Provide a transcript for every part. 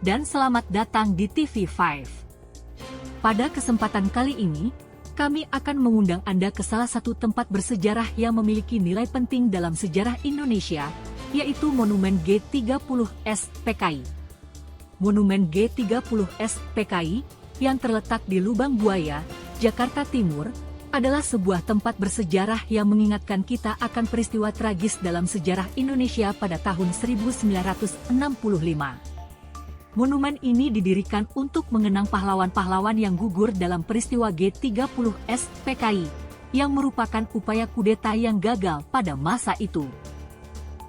dan selamat datang di TV5. Pada kesempatan kali ini, kami akan mengundang Anda ke salah satu tempat bersejarah yang memiliki nilai penting dalam sejarah Indonesia, yaitu Monumen G30S PKI. Monumen G30S PKI yang terletak di Lubang Buaya, Jakarta Timur, adalah sebuah tempat bersejarah yang mengingatkan kita akan peristiwa tragis dalam sejarah Indonesia pada tahun 1965. Monumen ini didirikan untuk mengenang pahlawan-pahlawan yang gugur dalam peristiwa G30S PKI, yang merupakan upaya kudeta yang gagal pada masa itu.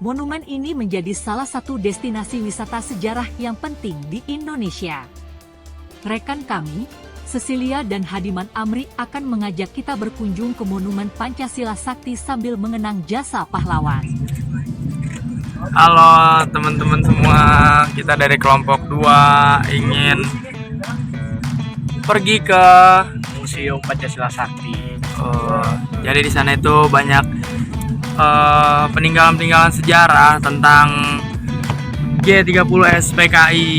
Monumen ini menjadi salah satu destinasi wisata sejarah yang penting di Indonesia. Rekan kami, Cecilia dan Hadiman Amri akan mengajak kita berkunjung ke Monumen Pancasila Sakti sambil mengenang jasa pahlawan. Halo teman-teman semua, kita dari kelompok 2 ingin pergi ke Museum Pancasila Sakti. Jadi di sana itu banyak peninggalan-peninggalan sejarah tentang G30S PKI.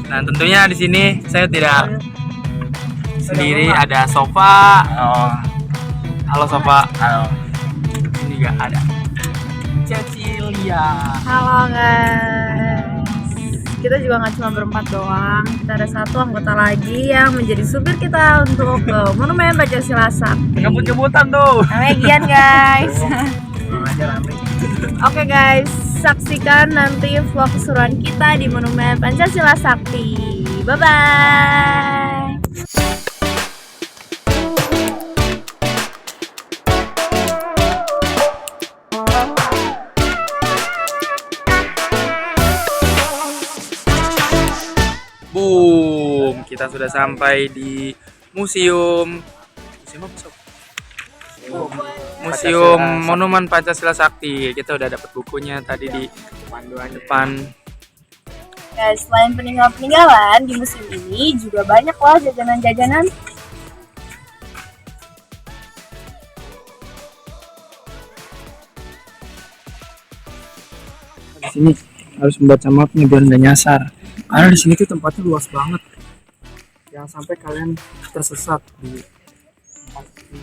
Nah, tentunya di sini saya tidak sendiri, ada Sofa. Halo Sofa. Halo. Ini juga ada Cecilia. Halo guys. Kita juga nggak cuma berempat doang. Kita ada satu anggota lagi yang menjadi supir kita untuk ke Monumen Pancasila Sakti. Ngebut-ngebutan tuh. Namanya Gian guys. Oke guys, saksikan nanti vlog keseruan kita di Monumen Pancasila Sakti. Bye bye. Boom, kita sudah sampai di museum apa, Sob? Museum Monumen Pancasila Sakti. Kita udah dapat bukunya tadi di depan. Guys, selain peninggalan-peninggalan di museum ini juga banyak loh jajanan-jajanan. Di sini harus membaca mapnya biar nggak nyasar. Karena di sini tuh tempatnya luas banget. Jangan sampai kalian tersesat di tempat ini.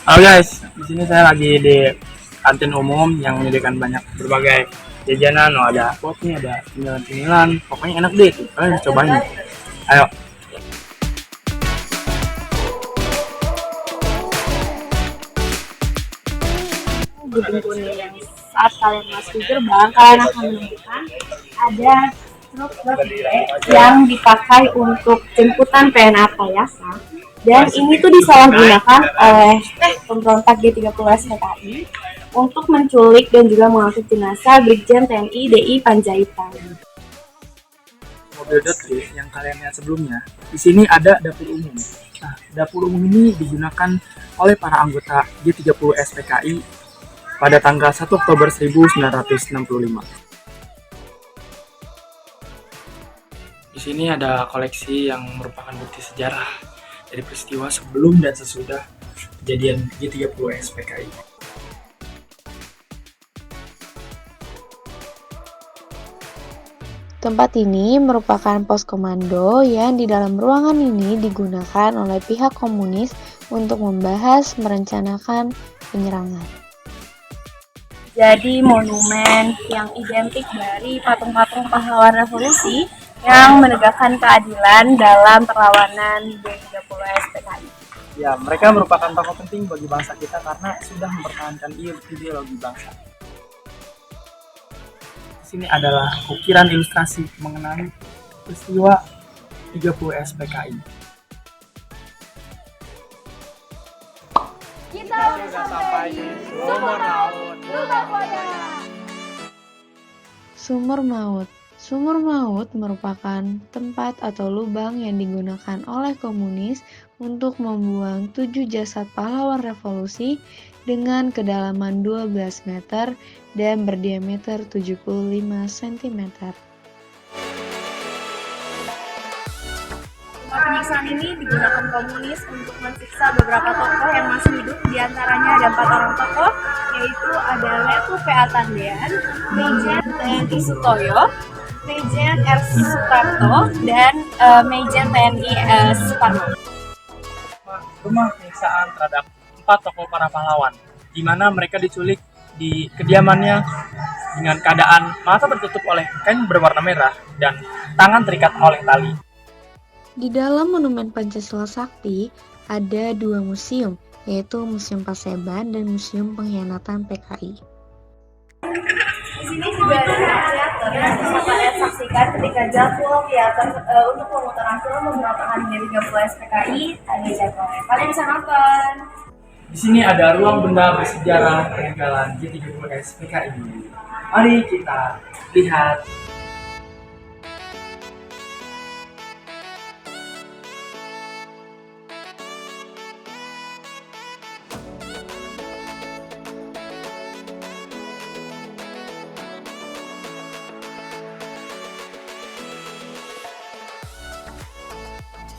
Halo guys, di sini saya lagi di kantin umum yang menyediakan banyak berbagai jajanan. Ada pop nih, ada cemilan-cemilan. Pokoknya enak deh, kalian harus cobain. Ayo. Gedung kuning yang saat kalian masuk gerbang, kalian akan menemukan ada truk yang dipakai untuk jemputan PNA Payasa. Dan ini tuh disalahgunakan oleh pemberontak G30S PKI untuk menculik dan juga mengangkut jenazah Brigjen TNI DI Panjaitan. Mobil dotcom yang kalian lihat sebelumnya, di sini ada dapur umum. Nah, dapur umum ini digunakan oleh para anggota G30S PKI pada tanggal 1 Oktober 1965. Di sini ada koleksi yang merupakan bukti sejarah dari peristiwa sebelum dan sesudah kejadian G30S PKI. Tempat ini merupakan pos komando yang di dalam ruangan ini digunakan oleh pihak komunis untuk membahas merencanakan penyerangan. Jadi monumen yang identik dari patung-patung pahlawan revolusi yang menegakkan keadilan dalam perlawanan G30S PKI. Ya, mereka merupakan tokoh penting bagi bangsa kita karena sudah mempertahankan ideologi bangsa. Di sini adalah ukiran ilustrasi mengenai peristiwa 30S PKI. Kita sudah sampai di Sumur Maut, Lubang Buaya. Sumur Maut. Sumur Maut merupakan tempat atau lubang yang digunakan oleh komunis untuk membuang 7 jasad pahlawan revolusi dengan kedalaman 12 meter dan berdiameter 75 cm. Penyiksaan ini digunakan komunis untuk mensiksa beberapa tokoh yang masih hidup. Di antaranya ada 4 orang tokoh, yaitu ada Letu P.A. Tandean, Brigjen TNI Sutoyo, Majen R. Suprapto, dan Majen TNI Suparno. Rumah penyiksaan terhadap 4 tokoh para pahlawan, di mana mereka diculik di kediamannya dengan keadaan mata tertutup oleh kain berwarna merah dan tangan terikat oleh tali. Di dalam Monumen Pancasila Sakti ada 2 museum, yaitu Museum Paseban dan Museum Pengkhianatan PKI. Di sini juga ada teater yang bisa kalian saksikan ketika jadwal teater untuk pemutaran film beberapa hari dari 30 SPKI ada jadwalnya. Kalian bisa nonton. Di sini ada ruang benda bersejarah peninggalan G30S PKI. Mari kita lihat.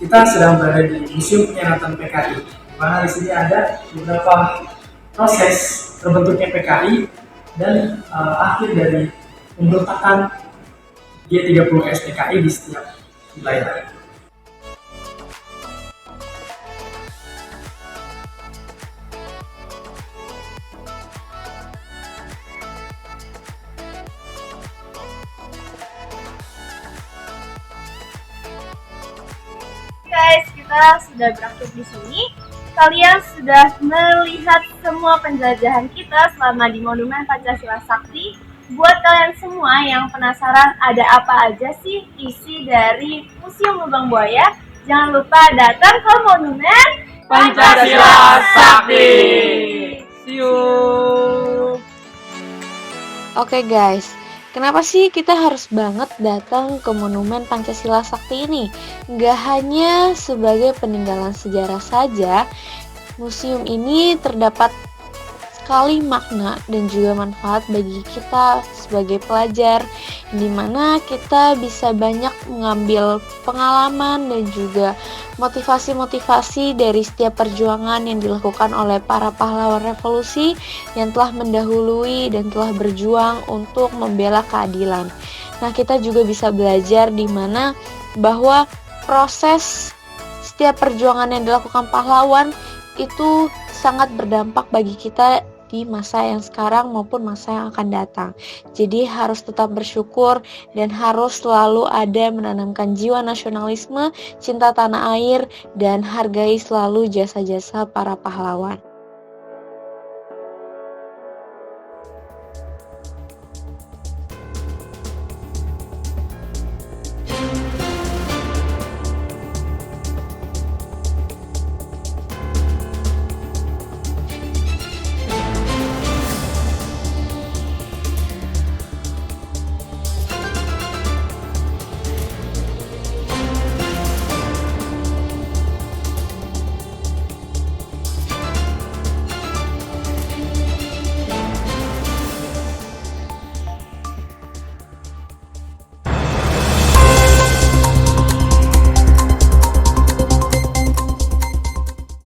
Kita sedang berada di Museum Pengkhianatan PKI, di mana di sini ada beberapa proses terbentuknya PKI dan akhir dari pemberontakan G30S PKI di setiap wilayah. Guys, kita sudah berakhir di sini. Kalian sudah melihat semua penjelajahan kita selama di Monumen Pancasila Sakti. Buat kalian semua yang penasaran ada apa aja sih isi dari Museum Lubang Buaya, jangan lupa datang ke Monumen Pancasila Sakti. See you. Oke guys, kenapa sih kita harus banget datang ke Monumen Pancasila Sakti ini? Nggak hanya sebagai peninggalan sejarah saja, museum ini terdapat sekali makna dan juga manfaat bagi kita sebagai pelajar, di mana kita bisa banyak mengambil pengalaman dan juga motivasi-motivasi dari setiap perjuangan yang dilakukan oleh para pahlawan revolusi yang telah mendahului dan telah berjuang untuk membela keadilan. Nah, kita juga bisa belajar di mana bahwa proses setiap perjuangan yang dilakukan pahlawan itu sangat berdampak bagi kita di masa yang sekarang maupun masa yang akan datang. Jadi harus tetap bersyukur dan harus selalu ada menanamkan jiwa nasionalisme, cinta tanah air, dan hargai selalu jasa-jasa para pahlawan.